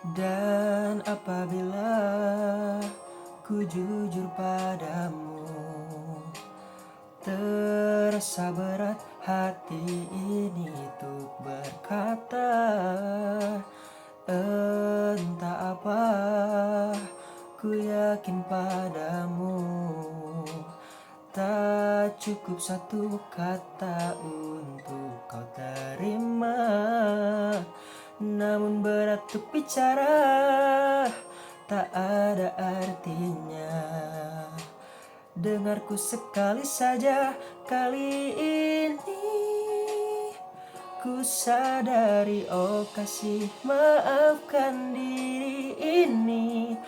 Dan apabila ku jujur padamu, terasa berat hati ini untuk berkata. Entah apa, ku yakin padamu, tak cukup satu kata untuk kau terima. Namun berat untuk bicara, tak ada artinya. Dengarku sekali saja kali ini. Ku sadari, oh kasih, maafkan diri ini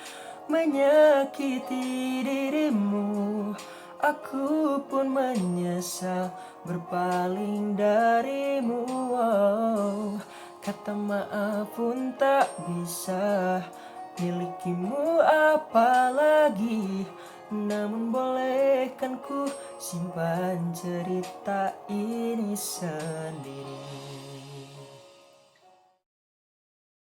menyakiti dirimu. Aku pun menyesal berpaling darimu. Oh, kata maaf pun tak bisa milikimu apalagi. Namun bolehkan ku simpan cerita ini sendiri.